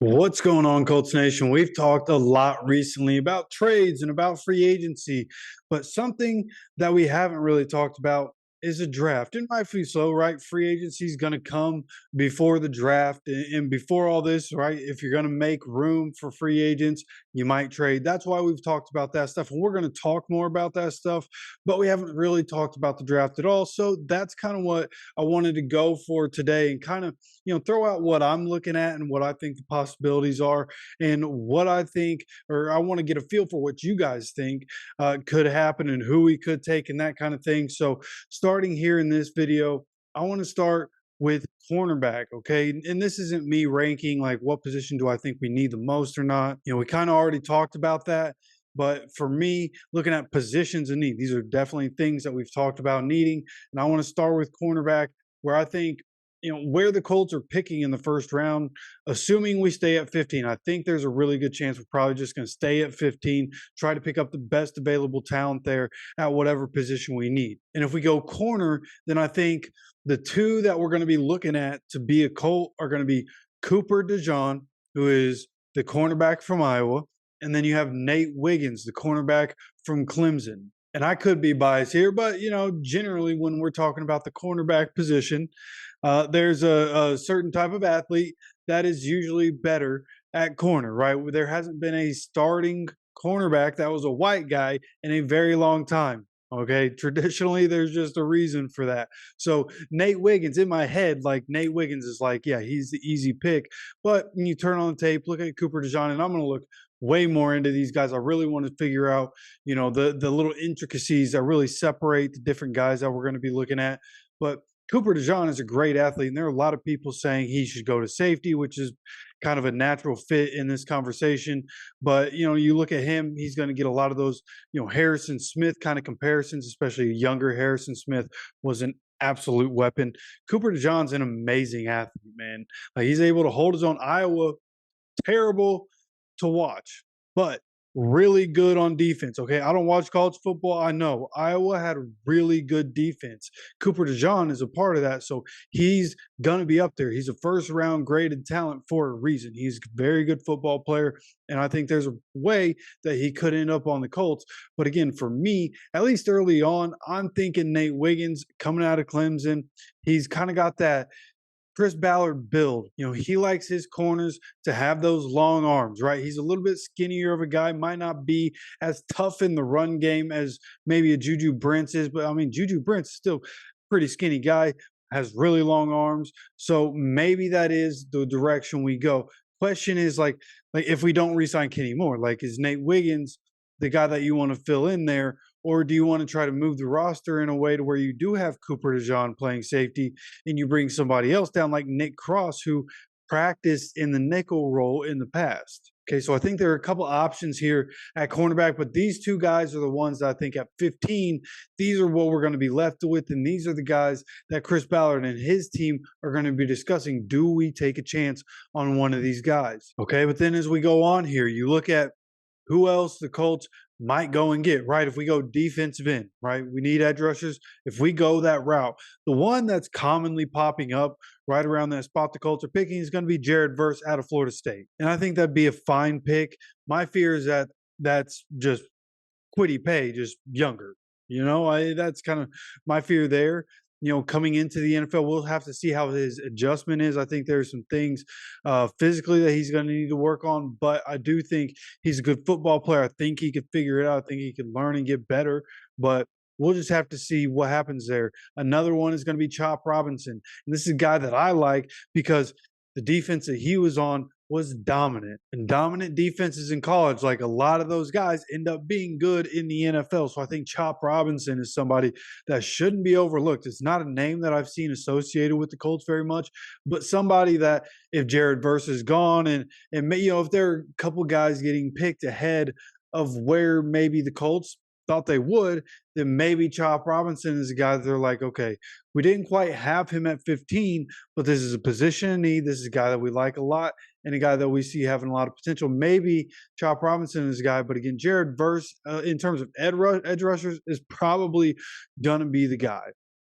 What's going on, Colts Nation? We've talked a lot recently about trades and about free agency, but something that we haven't really talked about is a draft. And rightfully so, right? Free agency is going to come before the draft and before all this, right? If you're going to make room for free agents, you might trade. That's why we've talked about that stuff. And we're going to talk more about that stuff, but we haven't really talked about the draft at all. So that's kind of what I wanted to go for today and kind of throw out what I'm looking at and what I think the possibilities are and what I think, or I want to get a feel for what you guys think could happen and who we could take and that kind of thing. So, starting here in this video, I want to start with cornerback. Okay. And this isn't me ranking like what position do I think we need the most or not. We kind of already talked about that. But for me, looking at positions in need, these are definitely things that we've talked about needing. And I want to start with cornerback, where I think where the Colts are picking in the first round, assuming we stay at 15, I think there's a really good chance we're probably just going to stay at 15, try to pick up the best available talent there at whatever position we need. And if we go corner, then I think the two that we're going to be looking at to be a Colt are going to be Cooper DeJean, who is the cornerback from Iowa, and then you have Nate Wiggins, the cornerback from Clemson. And I could be biased here, but generally when we're talking about the cornerback position, there's a certain type of athlete that is usually better at corner, right? There hasn't been a starting cornerback that was a white guy in a very long time. Okay, traditionally, there's just a reason for that. So, Nate Wiggins, in my head, like Nate Wiggins is like, yeah, he's the easy pick. But when you turn on the tape, look at Cooper DeJean, and I'm going to look way more into these guys. I really want to figure out, the little intricacies that really separate the different guys that we're going to be looking at. But Cooper DeJean is a great athlete, and there are a lot of people saying he should go to safety, which is kind of a natural fit in this conversation. But you look at him; he's going to get a lot of those, Harrison Smith kind of comparisons, especially a younger Harrison Smith was an absolute weapon. Cooper DeJean's an amazing athlete, man. Like he's able to hold his own. Iowa, terrible to watch, but really good on defense. Okay. I don't watch college football. I know Iowa had a really good defense. Cooper DeJean is a part of that. So he's going to be up there. He's a first round graded talent for a reason. He's a very good football player. And I think there's a way that he could end up on the Colts. But again, for me, at least early on, I'm thinking Nate Wiggins coming out of Clemson. He's kind of got that Chris Ballard build. He likes his corners to have those long arms, right? He's a little bit skinnier of a guy, might not be as tough in the run game as maybe a Juju Brents is, but I mean, Juju Brents is still pretty skinny guy, has really long arms. So maybe that is the direction we go. Question is like if we don't re-sign Kenny Moore, like is Nate Wiggins the guy that you want to fill in there? Or do you want to try to move the roster in a way to where you do have Cooper DeJean playing safety and you bring somebody else down like Nick Cross, who practiced in the nickel role in the past? Okay, so I think there are a couple options here at cornerback, but these two guys are the ones that I think at 15, these are what we're going to be left with. And these are the guys that Chris Ballard and his team are going to be discussing. Do we take a chance on one of these guys? Okay, but then as we go on here, you look at who else the Colts might go and get, right? If we go defensive end, right? We need edge rushers. If we go that route, the one that's commonly popping up right around that spot the Colts are picking is going to be Jared Verse out of Florida State. And I think that'd be a fine pick. My fear is that that's just Quiddy Pay, just younger. That's kind of my fear there. Coming into the NFL, we'll have to see how his adjustment is. I think there's some things physically that he's going to need to work on, but I do think he's a good football player. I think he could figure it out. I think he can learn and get better, but we'll just have to see what happens there. Another one is going to be Chop Robinson. And this is a guy that I like because the defense that he was on was dominant, and dominant defenses in college, like a lot of those guys end up being good in the NFL. So I think Chop Robinson is somebody that shouldn't be overlooked. It's not a name that I've seen associated with the Colts very much, but somebody that if Jared Verse is gone and if there are a couple guys getting picked ahead of where maybe the Colts thought they would, then maybe Chop Robinson is a guy that they're like, okay, we didn't quite have him at 15, but this is a position in need. This is a guy that we like a lot and a guy that we see having a lot of potential. Maybe Chop Robinson is a guy, but again, Jared Verse, in terms of edge rushers, is probably going to be the guy.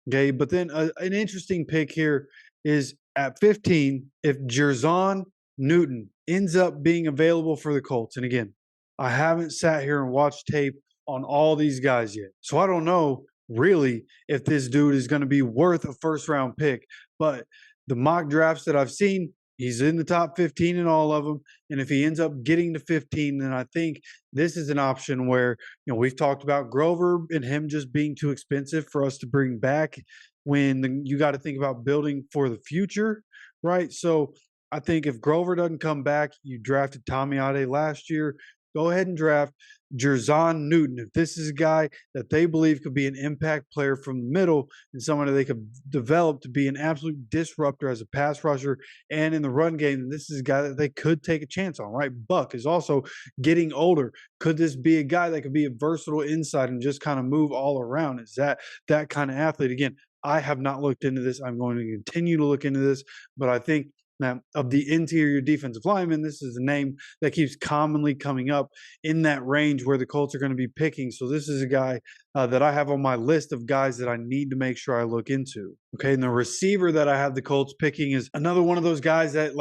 Okay, but then an interesting pick here is at 15, if Jerzon Newton ends up being available for the Colts. And again, I haven't sat here and watched tape on all these guys yet. So I don't know really if this dude is going to be worth a first round pick. But the mock drafts that I've seen, he's in the top 15 in all of them. And if he ends up getting to 15, then I think this is an option where, we've talked about Grover and him just being too expensive for us to bring back when you got to think about building for the future, right? So I think if Grover doesn't come back, you drafted Tommy Ade last year. Go ahead and draft Jerzon Newton. If this is a guy that they believe could be an impact player from the middle and someone that they could develop to be an absolute disruptor as a pass rusher and in the run game, then this is a guy that they could take a chance on, right? Buck is also getting older. Could this be a guy that could be a versatile inside and just kind of move all around? Is that kind of athlete? Again, I have not looked into this. I'm going to continue to look into this, but I think now, of the interior defensive lineman, this is a name that keeps commonly coming up in that range where the Colts are going to be picking. So this is a guy that I have on my list of guys that I need to make sure I look into. Okay, and the receiver that I have the Colts picking is another one of those guys that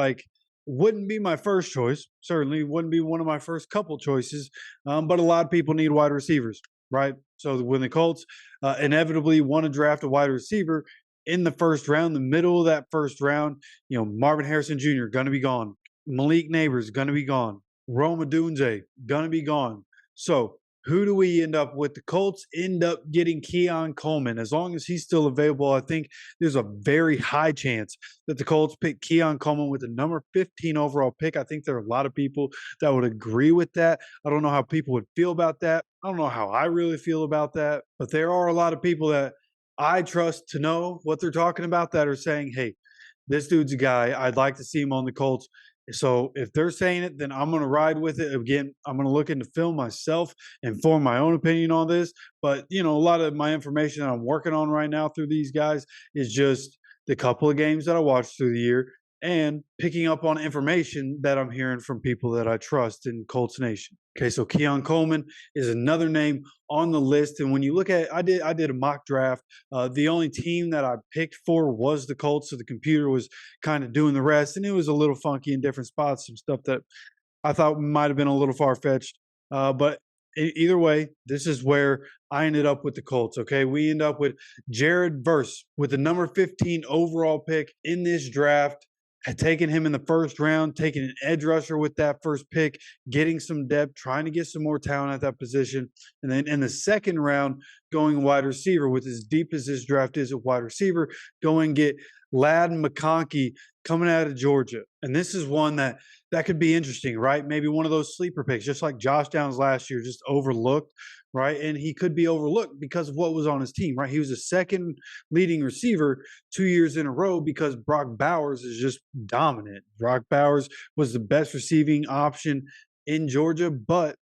wouldn't be my first choice. Certainly wouldn't be one of my first couple choices. But a lot of people need wide receivers, right? So when the Colts inevitably want to draft a wide receiver, in the first round, the middle of that first round, Marvin Harrison Jr. going to be gone. Malik Neighbors going to be gone. Rome Odunze going to be gone. So who do we end up with? The Colts end up getting Keon Coleman. As long as he's still available, I think there's a very high chance that the Colts pick Keon Coleman with the number 15 overall pick. I think there are a lot of people that would agree with that. I don't know how people would feel about that. I don't know how I really feel about that. But there are a lot of people that I trust to know what they're talking about that are saying, hey, this dude's a guy. I'd like to see him on the Colts. So if they're saying it, then I'm going to ride with it. Again, I'm going to look into film myself and form my own opinion on this. But, a lot of my information that I'm working on right now through these guys is just the couple of games that I watched through the year and picking up on information that I'm hearing from people that I trust in Colts Nation. Okay, so Keon Coleman is another name on the list. And when you look at, I did a mock draft. The only team that I picked for was the Colts, so the computer was kind of doing the rest, and it was a little funky in different spots, some stuff that I thought might have been a little far fetched. But either way, this is where I ended up with the Colts. Okay, we end up with Jared Verse with the number 15 overall pick in this draft. Had taken him in the first round, taking an edge rusher with that first pick, getting some depth, trying to get some more talent at that position. And then in the second round, going wide receiver with as deep as this draft is at wide receiver, going get Ladd McConkey coming out of Georgia. And this is one that could be interesting, right? Maybe one of those sleeper picks, just like Josh Downs last year, just overlooked, right? And he could be overlooked because of what was on his team, right? He was a second leading receiver 2 years in a row because Brock Bowers is just dominant. Brock Bowers was the best receiving option in Georgia, but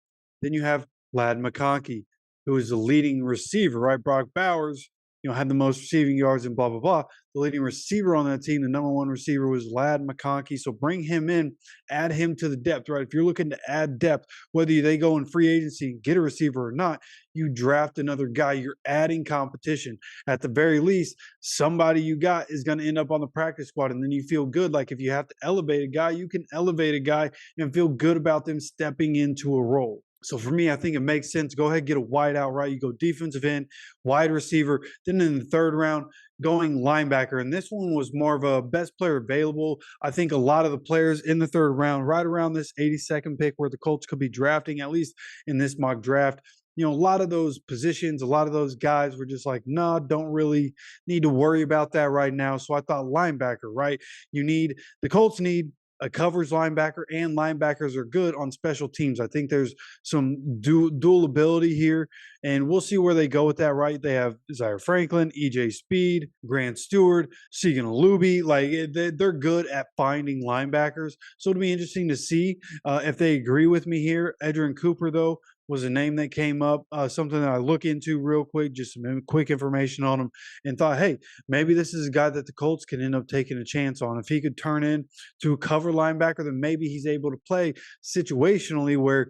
then you have Ladd McConkey, who is the leading receiver, right? Brock Bowers, had the most receiving yards and blah, blah, blah. The leading receiver on that team, the number one receiver was Ladd McConkey. So bring him in, add him to the depth, right? If you're looking to add depth, whether they go in free agency and get a receiver or not, you draft another guy. You're adding competition. At the very least, somebody you got is going to end up on the practice squad. And then you feel good. Like if you have to elevate a guy, you can elevate a guy and feel good about them stepping into a role. So for me, I think it makes sense. Go ahead, get a wide out, right? You go defensive end, wide receiver. Then in the third round, going linebacker. And this one was more of a best player available. I think a lot of the players in the third round, right around this 82nd pick where the Colts could be drafting, at least in this mock draft, a lot of those positions, a lot of those guys were just like, nah, don't really need to worry about that right now. So I thought linebacker, right? The Colts need a coverage linebacker, and linebackers are good on special teams. I think there's some dual ability here, and we'll see where they go with that, right? They have Zaire Franklin, EJ Speed, Grant Stewart, Segan Alubi. They're good at finding linebackers. So it'll be interesting to see if they agree with me here. Edgerrin Cooper, though, was a name that came up, something that I look into real quick, just some quick information on him, and thought, hey, maybe this is a guy that the Colts can end up taking a chance on. If he could turn in to a cover linebacker, then maybe he's able to play situationally where,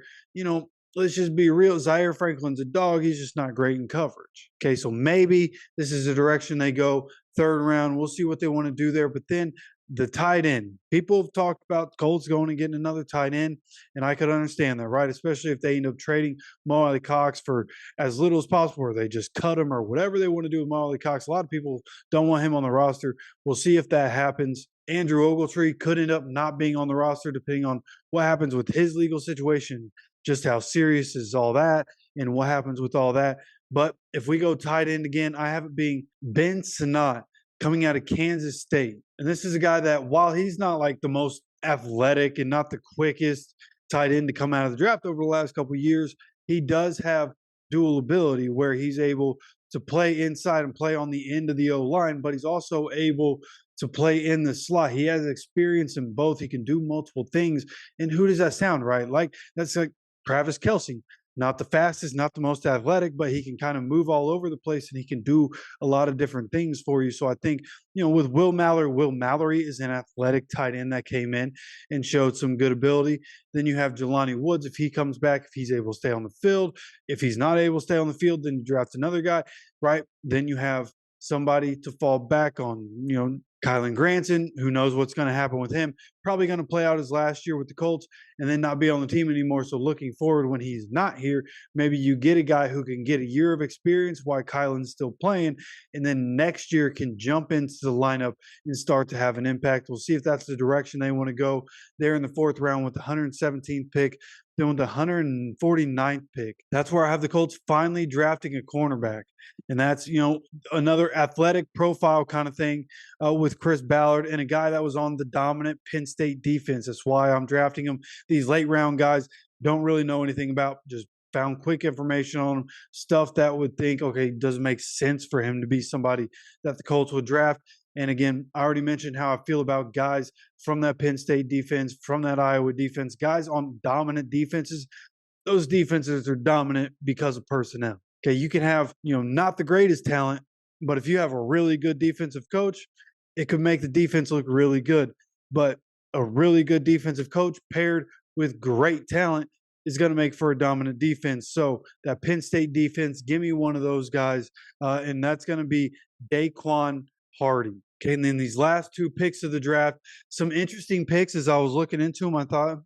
let's just be real. Zaire Franklin's a dog. He's just not great in coverage. Okay, so maybe this is the direction they go. Third round, we'll see what they want to do there. But then the tight end. People have talked about Colts going and getting another tight end, and I could understand that, right? Especially if they end up trading Mo Cox for as little as possible, or they just cut him, or whatever they want to do with Mo Cox. A lot of people don't want him on the roster. We'll see if that happens. Andrew Ogletree could end up not being on the roster depending on what happens with his legal situation, just how serious is all that, and what happens with all that. But if we go tight end again, I have it being Ben Sinnott coming out of Kansas State. And this is a guy that, while he's not like the most athletic and not the quickest tight end to come out of the draft over the last couple of years, he does have dual ability where he's able to play inside and play on the end of the O line, but he's also able to play in the slot. He has experience in both. He can do multiple things. And who does that sound, right? Like that's like Travis Kelce. Not the fastest, not the most athletic, but he can kind of move all over the place and he can do a lot of different things for you. So I think, with Will Mallory is an athletic tight end that came in and showed some good ability. Then you have Jelani Woods. If he comes back, if he's able to stay on the field, if he's not able to stay on the field, then you draft another guy, right? Then you have somebody to fall back on, Kylan Granson, who knows what's going to happen with him, probably going to play out his last year with the Colts and then not be on the team anymore. So looking forward when he's not here, maybe you get a guy who can get a year of experience while Kylan's still playing, and then next year can jump into the lineup and start to have an impact. We'll see if that's the direction they want to go. They're in the 4th round with the 117th pick. Then with the 149th pick, that's where I have the Colts finally drafting a cornerback. And that's, another athletic profile kind of thing with Chris Ballard, and a guy that was on the dominant Penn State defense. That's why I'm drafting him. These late round guys don't really know anything about, just found quick information on him, stuff that would think, okay, doesn't make sense for him to be somebody that the Colts would draft. And again, I already mentioned how I feel about guys from that Penn State defense, from that Iowa defense, guys on dominant defenses. Those defenses are dominant because of personnel. Okay, you can have, not the greatest talent, but if you have a really good defensive coach, it could make the defense look really good. But a really good defensive coach paired with great talent is going to make for a dominant defense. So that Penn State defense, give me one of those guys, and that's going to be Daquan Hardy. Okay, and then these last 2 picks of the draft, some interesting picks. As I was looking into them, I thought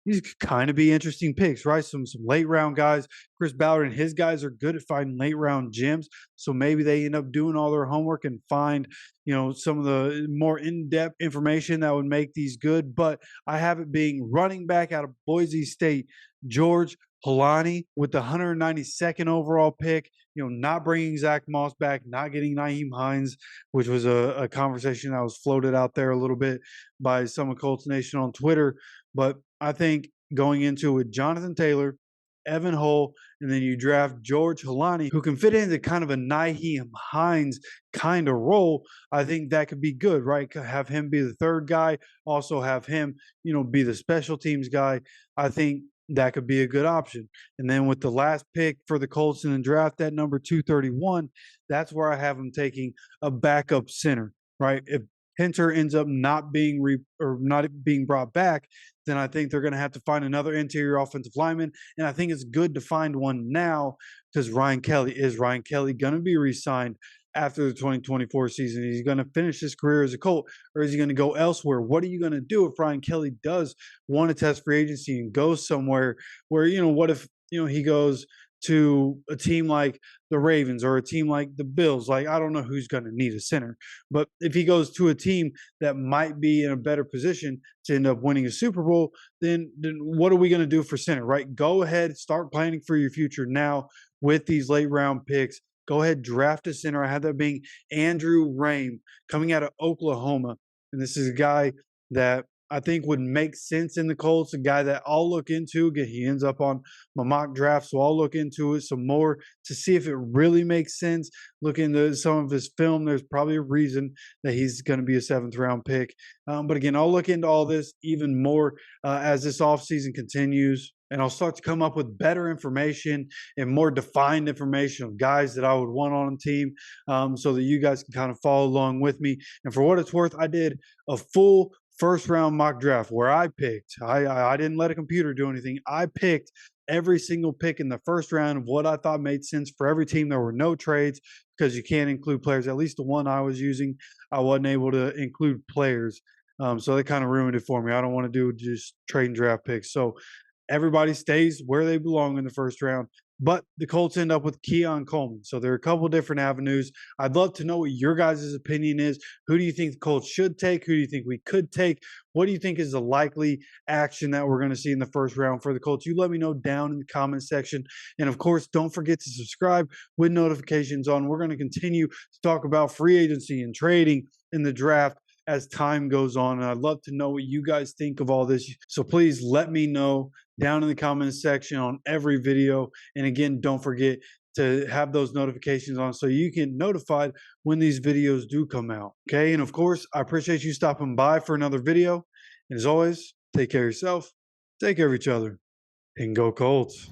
these could kind of be interesting picks, right? Some late round guys. Chris Ballard and his guys are good at finding late round gems, so maybe they end up doing all their homework and find, some of the more in-depth information that would make these good. But I have it being running back out of Boise State, George Holani, with the 192nd overall pick. Not bringing Zach Moss back, not getting Nyheim Hines, which was a conversation that was floated out there a little bit by some of Colts Nation on Twitter. But I think going into it with Jonathan Taylor, Evan Hull, and then you draft George Holani, who can fit into kind of a Nyheim Hines kind of role. I think that could be good, right? Have him be the 3rd guy, also have him, be the special teams guy. I think that could be a good option. And then with the last pick for the Colts in the draft at number 231, that's where I have them taking a backup center, right? If Pinter ends up not being brought back, then I think they're going to have to find another interior offensive lineman. And I think it's good to find one now, because Ryan Kelly going to be re-signed after the 2024 season? Is he going to finish his career as a Colt, or is he going to go elsewhere? What are you going to do if Ryan Kelly does want to test free agency and goes somewhere where, what if, he goes to a team like the Ravens or a team like the Bills? Like, I don't know who's going to need a center, but if he goes to a team that might be in a better position to end up winning a Super Bowl, then what are we going to do for center, right? Go ahead, start planning for your future now with these late round picks. Go ahead, draft a center. I had that being Andrew Rame coming out of Oklahoma. And this is a guy that I think would make sense in the Colts, a guy that I'll look into. He ends up on my mock draft, so I'll look into it some more to see if it really makes sense. Look into some of his film. There's probably a reason that he's going to be a 7th round pick. But again, I'll look into all this even more as this offseason continues. And I'll start to come up with better information and more defined information of guys that I would want on a team, so that you guys can kind of follow along with me. And for what it's worth, I did a full 1st round mock draft where I picked. I didn't let a computer do anything. I picked every single pick in the 1st round of what I thought made sense for every team. There were no trades because you can't include players. At least the one I was using, I wasn't able to include players. So they kind of ruined it for me. I don't want to do just trade and draft picks. So everybody stays where they belong in the first round. But the Colts end up with Keon Coleman. So there are a couple different avenues. I'd love to know what your guys' opinion is. Who do you think the Colts should take? Who do you think we could take? What do you think is the likely action that we're going to see in the first round for the Colts? You let me know down in the comment section. And of course, don't forget to subscribe with notifications on. We're going to continue to talk about free agency and trading in the draft as time goes on. And I'd love to know what you guys think of all this. So please let me know down in the comments section on every video. And again, don't forget to have those notifications on so you get notified when these videos do come out. Okay. And of course, I appreciate you stopping by for another video. And as always, take care of yourself, take care of each other, and go Colts.